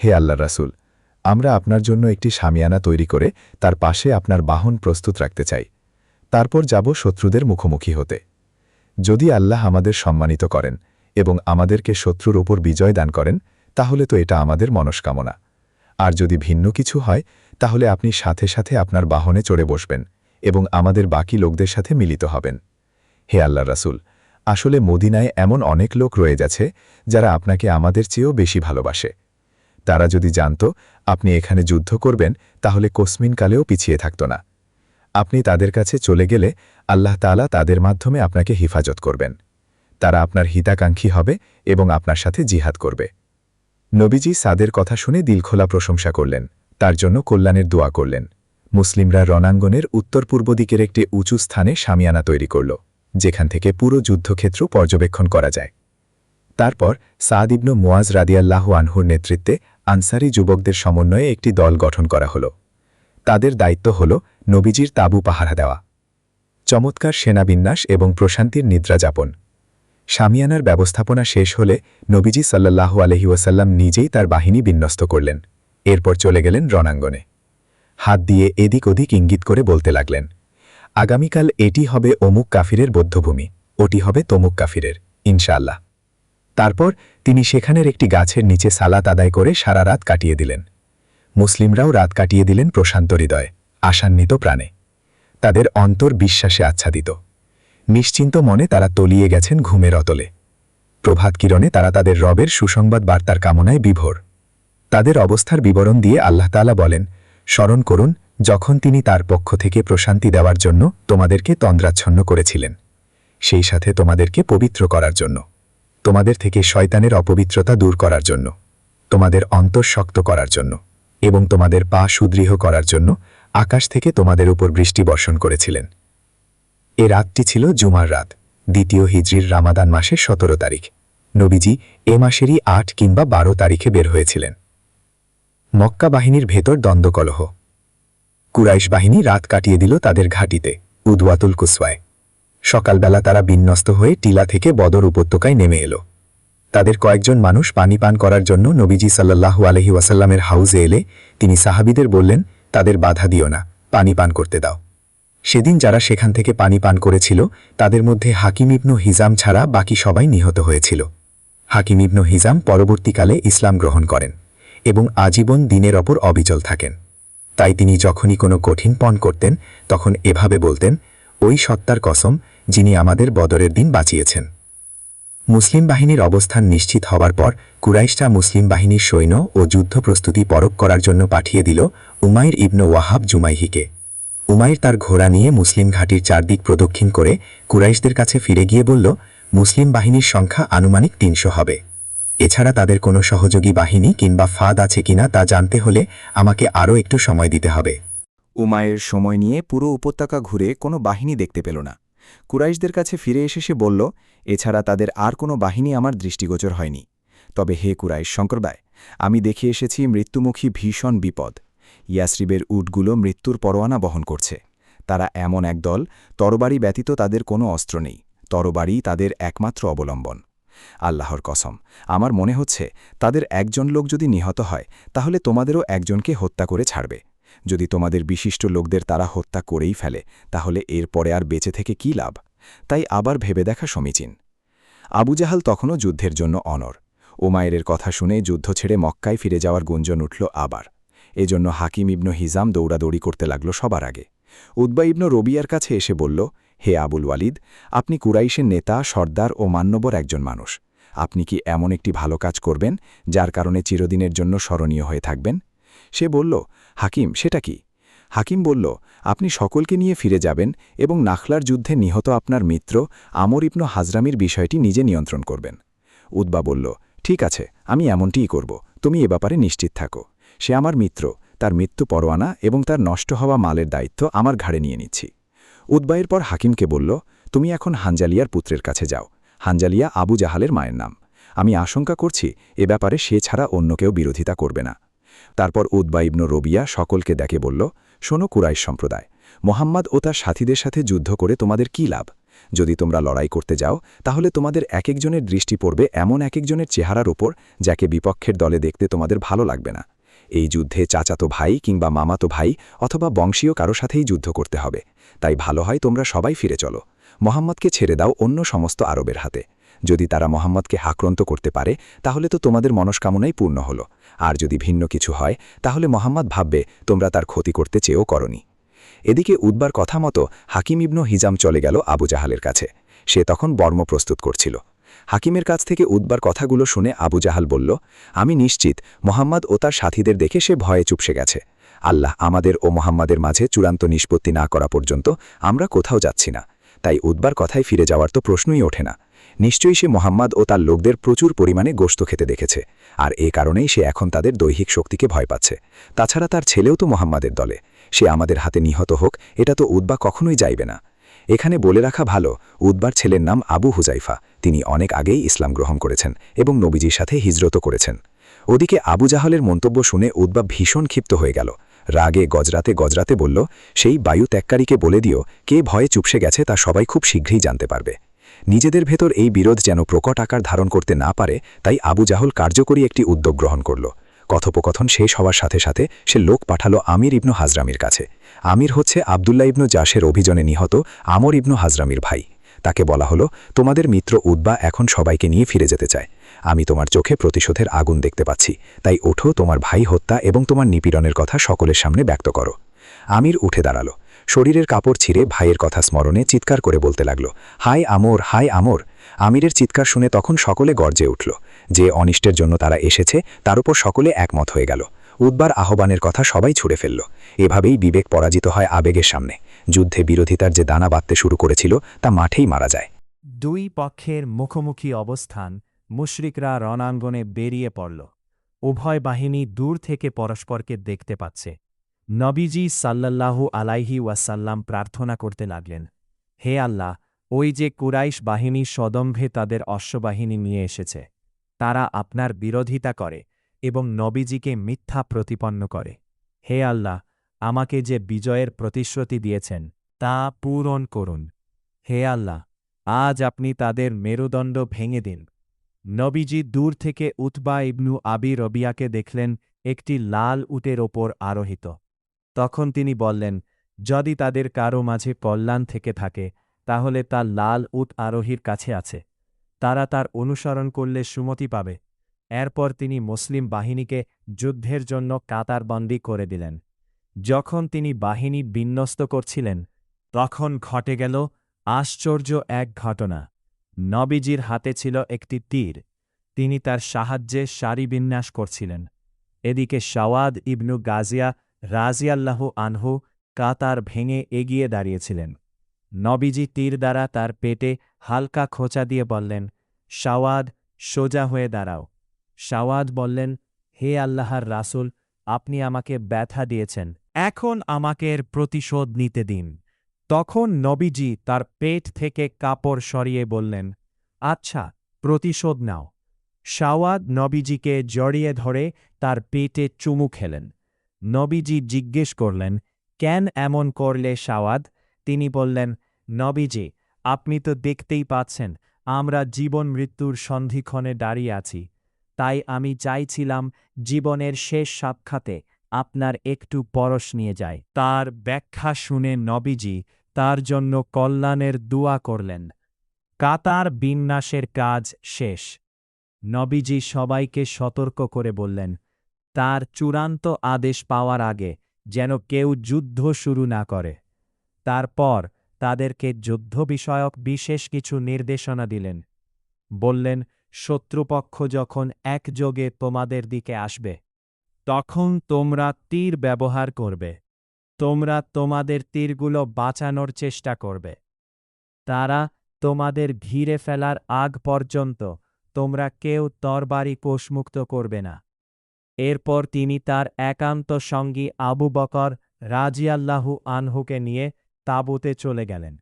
হে আল্লাহর রাসূল, আমরা আপনার জন্য একটি শামিয়ানা তৈরি করে তার পাশে আপনার বাহন প্রস্তুত রাখতে চাই। তারপর যাব শত্রুদের মুখোমুখি হতে। যদি আল্লাহ আমাদের সম্মানিত করেন এবং আমাদেরকে শত্রুর ওপর বিজয় দান করেন, তাহলে তো এটা আমাদের মনস্কামনা। আর যদি ভিন্ন কিছু হয়, তাহলে আপনি সাথে সাথে আপনার বাহনে চড়ে বসবেন এবং আমাদের বাকি লোকদের সাথে মিলিত হবেন। হে আল্লাহর রাসূল, আসলে মদিনায় এমন অনেক লোক রয়ে গেছে যারা আপনাকে আমাদের চেয়েও বেশি ভালোবাসে। তারা যদি জানত আপনি এখানে যুদ্ধ করবেন, তাহলে কসমিনকালেও পিছিয়ে থাকত না। আপনি তাদের কাছে চলে গেলে আল্লাহ তাআলা তাদের মাধ্যমে আপনাকে হিফাজত করবেন। তারা আপনার হিতাকাঙ্ক্ষী হবে এবং আপনার সাথে জিহাদ করবে। নবীজি সাদের কথা শুনে দিলখোলা প্রশংসা করলেন, তার জন্য কল্যাণের দোয়া করলেন। মুসলিমরা রণাঙ্গনের উত্তর পূর্ব দিকের একটি উঁচু স্থানে শামিয়ানা তৈরি করল, যেখান থেকে পুরো যুদ্ধক্ষেত্র পর্যবেক্ষণ করা যায়। তারপর সাদ ইবনু মুআজ রাদিয়াল্লাহু আনহুর নেতৃত্বে আনসারী যুবকদের সমন্বয়ে একটি দল গঠন করা হল। তাদের দায়িত্ব হল নবীজির তাঁবু পাহারা দেওয়া, চমৎকার সেনাবিন্যাস এবং প্রশান্তির নিদ্রা যাপন। শামিয়ানার ব্যবস্থাপনা শেষ হলে নবীজি সাল্লাল্লাহু আলাইহি ওয়াসাল্লাম নিজেই তার বাহিনী বিন্যস্ত করলেন। এরপর চলে গেলেন রণাঙ্গনে। হাত দিয়ে এদিক ওদিক ইঙ্গিত করে বলতে লাগলেন, আগামীকাল এটি হবে অমুক কাফিরের বধ্যভূমি, ওটি হবে তমুক কাফিরের, ইনশাআল্লাহ। তারপর তিনি সেখানের একটি গাছের নিচে সালাত আদায় করে সারা রাত কাটিয়ে দিলেন। মুসলিমরাও রাত কাটিয়ে দিলেন প্রশান্ত হৃদয়ে, আশান্বিত প্রাণে। তাদের অন্তর বিশ্বাসে আচ্ছাদিত। নিশ্চিন্ত মনে তারা তলিয়ে গেছেন ঘুমের অতলে। প্রভাত কিরণে তারা তাদের রবের সুসংবাদ বার্তার কামনায় বিভোর। তাদের অবস্থার বিবরণ দিয়ে আল্লাহ তাআলা বলেন, স্মরণ করুন যখন তিনি তার পক্ষ থেকে প্রশান্তি দেওয়ার জন্য তোমাদেরকে তন্দ্রাচ্ছন্ন করেছিলেন, সেই সাথে তোমাদেরকে পবিত্র করার জন্য, তোমাদের থেকে শয়তানের অপবিত্রতা দূর করার জন্য, তোমাদের অন্তর শক্ত করার জন্য এবং তোমাদের পা সুদৃঢ় করার জন্য আকাশ থেকে তোমাদের উপর বৃষ্টি বর্ষণ করেছিলেন। এ রাতটি ছিল জুমার রাত, দ্বিতীয় হিজরির রামাদান মাসের 17 তারিখ। নবীজি এ মাসেরই 8 কিংবা 12 তারিখে বের হয়েছিলেন। মক্কা বাহিনীর ভেতর দ্বন্দ্বকলহ। কুরাইশ বাহিনী রাত কাটিয়ে দিল তাদের ঘাঁটিতে, উদওয়াতুল কুসওয়ায়। সকালবেলা তারা বিন্যস্ত হয়ে টিলা থেকে বদর উপত্যকায় নেমে এলো। তাদের কয়েকজন মানুষ পানি পান করার জন্য নবীজি সাল্লাল্লাহু আলাইহি ওয়াসাল্লামের হাউজে এলে তিনি সাহাবীদের বললেন, তাদের বাধা দিও না, পানি পান করতে দাও। সেদিন যারা সেখান থেকে পানি পান করেছিল তাদের মধ্যে হাকিম ইবনু হিজাম ছাড়া বাকি সবাই নিহত হয়েছিল। হাকিম ইবনু হিজাম পরবর্তীকালে ইসলাম গ্রহণ করেন এবং আজীবন দ্বীনের ওপর অবিচল থাকেন। তাই তিনি যখনই কোনো কঠিন পণ করতেন তখন এভাবে বলতেন, ওই সত্তার কসম যিনি আমাদের বদরের দিন বাঁচিয়েছেন। মুসলিম বাহিনীর অবস্থান নিশ্চিত হওয়ার পর কুরাইশরা মুসলিম বাহিনীর সৈন্য ও যুদ্ধ প্রস্তুতি পরখ করার জন্য পাঠিয়ে দিল উমাইর ইবনু ওয়াহাব জুমাইহিকে। উমাইর তার ঘোড়া নিয়ে মুসলিম ঘাঁটির চারদিক প্রদক্ষিণ করে কুরাইশদের কাছে ফিরে গিয়ে বলল, মুসলিম বাহিনীর সংখ্যা আনুমানিক 300 হবে। এছাড়া তাদের কোনো সহযোগী বাহিনী কিংবা ফাঁদ আছে কিনা তা জানতে হলে আমাকে আরও একটু সময় দিতে হবে। উমায়ের সময় নিয়ে পুরো উপত্যকা ঘুরে কোনো বাহিনী দেখতে পেল না। কুরাইশদের কাছে ফিরে এসে সে বলল, এছাড়া তাদের আর কোনো বাহিনী আমার দৃষ্টিগোচর হয়নি। তবে হে কুরাইশ সম্প্রদায়, আমি দেখে এসেছি মৃত্যুমুখী ভীষণ বিপদ। ইয়াসরিবের উটগুলো মৃত্যুর পরোয়ানা বহন করছে। তারা এমন এক দল, তরবারি ব্যতীত তাদের কোনো অস্ত্র নেই, তরবারি তাদের একমাত্র অবলম্বন। আল্লাহর কসম, আমার মনে হচ্ছে তাদের একজন লোক যদি নিহত হয় তাহলে তোমাদেরও একজনকে হত্যা করে ছাড়বে। যদি তোমাদের বিশিষ্ট লোকদের তারা হত্যা করেই ফেলে তাহলে এর পরে আর বেঁচে থেকে কী লাভ? তাই আবার ভেবে দেখা সমীচীন। আবু জাহাল তখনও যুদ্ধের জন্য অনড়। উমায়ের কথা শুনে যুদ্ধ ছেড়ে মক্কায় ফিরে যাওয়ার গুঞ্জন উঠল আবার। এজন্য হাকিম ইবনু হিজাম দৌড়াদৌড়ি করতে লাগল সবার আগে। উতবা ইবনু রবিয়ার কাছে এসে বলল, হে আবুল ওয়ালিদ, আপনি কুরাইশের নেতা, সর্দার ও মান্যবর একজন মানুষ। আপনি কি এমন একটি ভালো কাজ করবেন যার কারণে চিরদিনের জন্য স্মরণীয় হয়ে থাকবেন? সে বলল, হাকিম, সেটা কি? হাকিম বলল, আপনি সকলকে নিয়ে ফিরে যাবেন এবং নাখলার যুদ্ধে নিহত আপনার মিত্র আমর ইবনু হাজরামির বিষয়টি নিজে নিয়ন্ত্রণ করবেন। উতবা বলল, ঠিক আছে, আমি এমনটিই করব, তুমি এ ব্যাপারে নিশ্চিত থাকো। সে আমার মিত্র, তার মৃত্যু পরোয়ানা এবং তার নষ্ট হওয়া মালের দায়িত্ব আমার ঘাড়ে নিয়ে নিচ্ছি। উতবাইয়ের পর হাকিমকে বলল, তুমি এখন হানজালিয়ার পুত্রের কাছে যাও। হানজালিয়া আবু জাহালের মায়ের নাম। আমি আশঙ্কা করছি এ ব্যাপারে সে ছাড়া অন্য কেউ বিরোধিতা করবে না। তারপর উতবা ইবনু রবিয়া সকলকে ডেকে বলল, শোনো কুরাইশ সম্প্রদায়, মোহাম্মদ ও তার সাথীদের সাথে যুদ্ধ করে তোমাদের কী লাভ? যদি তোমরা লড়াই করতে যাও তাহলে তোমাদের এক একজনের দৃষ্টি পড়বে এমন এক একজনের চেহারার ওপর যাকে বিপক্ষের দলে দেখতে তোমাদের ভালো লাগবে না। এই যুদ্ধে চাচাতো ভাই কিংবা মামাতো ভাই অথবা বংশীয় কারো সাথেই যুদ্ধ করতে হবে। তাই ভালো হয় তোমরা সবাই ফিরে চলো। মোহাম্মদকে ছেড়ে দাও অন্য সমস্ত আরবের হাতে। যদি তারা মোহাম্মদকে আক্রান্ত করতে পারে তাহলে তো তোমাদের মনস্কামনাই পূর্ণ হলো, আর যদি ভিন্ন কিছু হয় তাহলে মোহাম্মদ ভাববে তোমরা তার ক্ষতি করতে চেয়েও করনি। এদিকে উতবার কথা মতো হাকিম ইবনু হিজাম চলে গেল আবু জাহালের কাছে। সে তখন বর্ম প্রস্তুত করছিল। হাকিমের কাছ থেকে উতবার কথাগুলো শুনে আবু জাহাল বলল, আমি নিশ্চিত মোহাম্মদ ও তার সাথীদের দেখে সে ভয়ে চুপসে গেছে। আল্লাহ আমাদের ও মোহাম্মদের মাঝে চূড়ান্ত নিষ্পত্তি না করা পর্যন্ত আমরা কোথাও যাচ্ছি না। তাই উতবার কথায় ফিরে যাওয়ার তো প্রশ্নই ওঠে না। নিশ্চয়ই সে মোহাম্মদ ও তার লোকদের প্রচুর পরিমাণে গোশত খেতে দেখেছে, আর এ কারণেই সে এখন তাদের দৈহিক শক্তিকে ভয় পাচ্ছে। তাছাড়া তার ছেলেও তো মোহাম্মদের দলে, সে আমাদের হাতে নিহত হোক এটা তো উতবা কখনোই যাইবে না। এখানে বলে রাখা ভালো, উতবার ছেলের নাম আবু হুজাইফা। তিনি অনেক আগেই ইসলাম গ্রহণ করেছেন এবং নবীজির সাথে হিজরতও করেছেন। ওদিকে আবু জাহালের মন্তব্য শুনে উতবা ভীষণ ক্ষিপ্ত হয়ে গেল। রাগে গজরাতে গজরাতে বলল, সেই বায়ু ত্যাগকারীকে বলে দিও কে ভয়ে চুপসে গেছে তা সবাই খুব শীঘ্রই জানতে পারবে। নিজেদের ভেতর এই বিরোধ যেন প্রকট আকার ধারণ করতে না পারে, তাই আবু জাহল কার্যকরী একটি উদ্যোগ গ্রহণ করল। কথোপকথন শেষ হওয়ার সাথে সাথে সে লোক পাঠালো আমির ইবনু হাজরামির কাছে। আমির হচ্ছে আবদুল্লাহ ইবনু জাশের অভিযানে নিহত আমর ইবনু হাজরামির ভাই। তাকে বলা হলো, তোমাদের মিত্র উতবা এখন সবাইকে নিয়ে ফিরে যেতে চায়। আমি তোমার চোখে প্রতিশোধের আগুন দেখতে পাচ্ছি, তাই ওঠো, তোমার ভাই হত্যা এবং তোমার নিপীড়নের কথা সকলের সামনে ব্যক্ত করো। আমির উঠে দাঁড়ালো। শরীরের কাপড় ছিঁড়ে ভাইয়ের কথা স্মরণে চিৎকার করে বলতে লাগল, হায় আমর, হায় আমর। আমিরের চিৎকার শুনে তখন সকলে গর্জে উঠল। যে অনিষ্টের জন্য তারা এসেছে তার উপর সকলে একমত হয়ে গেল। উতবার আহ্বানের কথা সবাই ছুড়ে ফেলল। এভাবেই বিবেক পরাজিত হয় আবেগের সামনে। যুদ্ধে বিরোধিতার যে দানা বাঁধতে শুরু করেছিল তা মাঠেই মারা যায়। দুই পক্ষের মুখোমুখি অবস্থান, মুশরিকরা রণাঙ্গনে বেরিয়ে পড়ল। উভয় বাহিনী দূর থেকে পরস্পরকে দেখতে পাচ্ছে। নবীজি সাল্লাল্লাহু আলাইহি ওয়াসাল্লাম প্রার্থনা করতে লাগলেন, হে আল্লাহ, ওই যে কুরাইশ বাহিনী সদম্ভে তাদের অশ্ববাহিনী নিয়ে এসেছে, তারা আপনার বিরোধিতা করে এবং নবীজিকে মিথ্যা প্রতিপন্ন করে। হে আল্লাহ, আমাকে যে বিজয়ের প্রতিশ্রুতি দিয়েছেন তা পূরণ করুন। হে আল্লাহ, আজ আপনি তাদের মেরুদণ্ড ভেঙে দিন। নবীজি দূর থেকে উতবা ইবনু আবি রবিয়াকে দেখলেন একটি লাল উটের ওপর আরোহিত। তখন তিনি বললেন, যদি তাদের কারো মাঝে কল্যাণ থেকে থাকে তাহলে তা লাল উট আরোহীর কাছে আছে, তারা তার অনুসরণ করলে সুমতি পাবে। এরপর তিনি মুসলিম বাহিনীকে যুদ্ধের জন্য কাতারবন্দী করে দিলেন। যখন তিনি বাহিনী বিন্যস্ত করছিলেন তখন ঘটে গেল আশ্চর্য এক ঘটনা। নবীজির হাতে ছিল একটি তীর। তিনি তার সাহায্যে সারিবিন্যাস করছিলেন। এদিকে শাওয়াদ ইবনু গাজিয়া রাজিয়াল্লাহু আনহু কাতার ভেঙে এগিয়ে দাঁড়িয়েছিলেন। নবীজি তীর দ্বারা তার পেটে হালকা খোঁচা দিয়ে বললেন, শাওয়াদ, সোজা হয়ে দাঁড়াও। শাওয়াদ বললেন, হে আল্লাহর রাসূল, আপনি আমাকে ব্যথা দিয়েছেন, এখন আমাকে এর প্রতিশোধ নিতে দিন। তখন নবীজি তার পেট থেকে কাপড় সরিয়ে বললেন, আচ্ছা, প্রতিশোধ নাও। শাওয়াদ নবীজিকে জড়িয়ে ধরে তার পেটে চুমু খেলেন। নবীজি জিজ্ঞেস করলেন, কেন এমন করলে শাওয়াদ? তিনি বললেন, নবীজি, আপনি তো দেখতেই পাচ্ছেন আমরা জীবন মৃত্যুর সন্ধিক্ষণে দাঁড়িয়ে আছি, তাই আমি চাইছিলাম জীবনের শেষ সাক্ষাতে আপনার একটু পরশ নিয়ে যায়। তার ব্যাখ্যা শুনে নবীজি তার জন্য কল্যাণের দুয়া করলেন। কাতার বিন্যাসের কাজ শেষ। নবীজি সবাইকে সতর্ক করে বললেন, তার চূড়ান্ত আদেশ পাওয়ার আগে যেন কেউ যুদ্ধ শুরু না করে। তারপর তাদেরকে যুদ্ধ বিষয়ক বিশেষ কিছু নির্দেশনা দিলেন। বললেন, শত্রুপক্ষ যখন একযোগে তোমাদের দিকে আসবে তখন তোমরা তীর ব্যবহার করবে। তোমরা তোমাদের তীরগুলো বাঁচানোর চেষ্টা করবে। তারা তোমাদের ঘিরে ফেলার আগ পর্যন্ত তোমরা কেউ তরবারি কোষমুক্ত করবে না। এরপর তিনি তার একান্ত সঙ্গী আবু বকর রাজিয়াল্লাহু আনহুকে নিয়ে তাঁবুতে চলে গেলেন।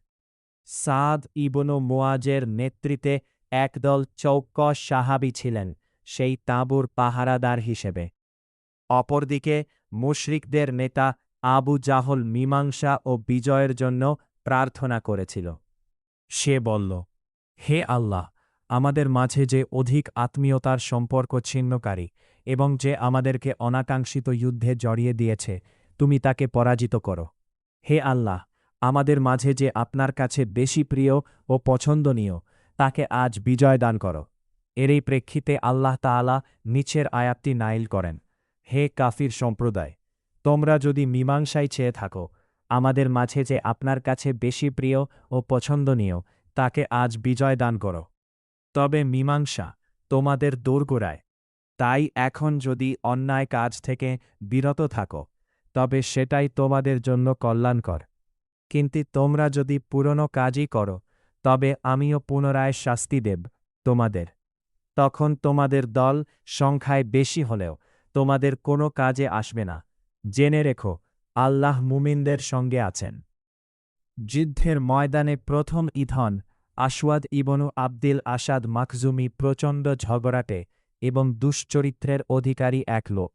সাদ ইবনু মুআজের নেতৃত্বে একদল চৌকস সাহাবী ছিলেন সেই তাঁবুর পাহারাদার হিসেবে। অপরদিকে মুশরিকদের নেতা আবু জাহল মীমাংসা ও বিজয়ের জন্য প্রার্থনা করেছিল। সে বলল, হে আল্লাহ, আমাদের মাঝে যে অধিক আত্মীয়তার সম্পর্ক ছিন্নকারী এবং যে আমাদেরকে অনাকাঙ্ক্ষিত যুদ্ধে জড়িয়ে দিয়েছে, তুমি তাকে পরাজিত করো। হে আল্লাহ, আমাদের মাঝে যে আপনার কাছে বেশি প্রিয় ও পছন্দনীয়, তাকে আজ বিজয় দান করো। এরই প্রেক্ষিতে আল্লাহ তাআলা নিচের আয়াতটি নাইল করেন, হে কাফির সম্প্রদায়, তোমরা যদি মীমাংসায় চেয়ে থাকো, আমাদের মাঝে যে আপনার কাছে বেশি প্রিয় ও পছন্দনীয়, তাকে আজ বিজয় দান করো। তবে মীমাংসা তোমাদের দোরগোড়ায়। তাই এখন যদি অন্যায় কাজ থেকে বিরত থাকো, তবে সেটাই তোমাদের জন্য কল্যাণকর। কিন্তু তোমরা যদি পুরনো কাজই করো, তবে আমিও পুনরায় শাস্তি দেব তোমাদের। তখন তোমাদের দল সংখ্যায় বেশি হলেও তোমাদের কোনো কাজে আসবে না। জেনে রেখো, আল্লাহ মুমিনদের সঙ্গে আছেন। যুদ্ধের ময়দানে প্রথম ইঁধন আশওয়াদ ইবনু আবদিল আসাদ মাখজুমি প্রচণ্ড ঝগড়াটে এবং দুশ্চরিত্রের অধিকারী এক লোক।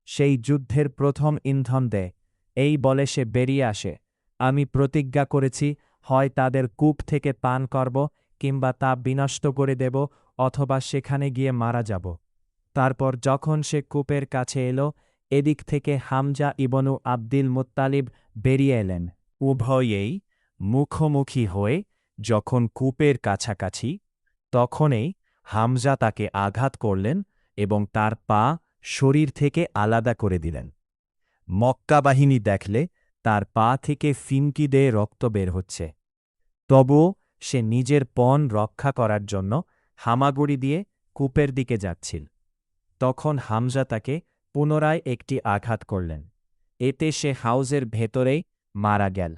সেই যুদ্ধের প্রথম ইন্ধন দেয়, এই বলে সে বেরিয়ে আসে, আমি প্রতিজ্ঞা করেছি, হয় তাদের কূপ থেকে পান করব, কিংবা তা বিনষ্ট করে দেব অথবা সেখানে গিয়ে মারা যাব। তারপর যখন সে কূপের কাছে এলো, এদিক থেকে হামজা ইবনু আব্দিল মুত্তালিব বেরিয়ে এলেন। উভয়েই মুখোমুখি হয়ে যখন কূপের কাছাকাছি, তখনই হামজা তাকে আঘাত করলেন এবং তার পা শরীর থেকে আলাদা করে দিলেন। মক্কা বাহিনী দেখলে তার পা থেকে ফিনকি দিয়ে রক্ত বের হচ্ছে। তবুও সে নিজের পণ রক্ষা করার জন্য হামাগুড়ি দিয়ে কূপের দিকে যাচ্ছিল। তখন হামজা তাকে পুনরায় একটি আঘাত করলেন। এতে সে হাউজের ভেতরেই মারা গেল।